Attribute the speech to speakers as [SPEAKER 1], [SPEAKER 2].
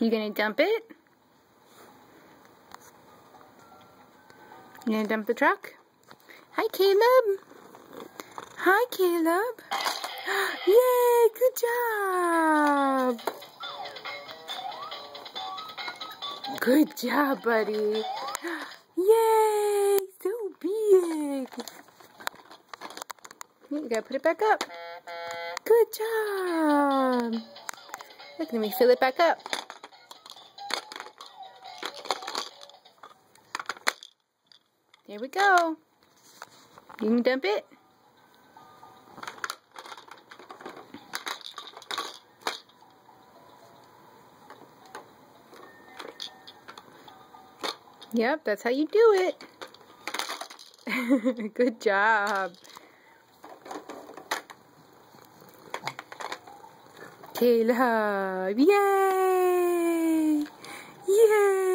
[SPEAKER 1] You gonna dump it? You gonna dump the truck? Hi, Caleb. Hi, Caleb. Yay, good job. Good job, buddy. Yay, so big. You gotta put it back up. Good job. Look, let me fill it back up. There we go. You can dump it. Yep, that's how you do it. Good job. Caleb, yay! Yay!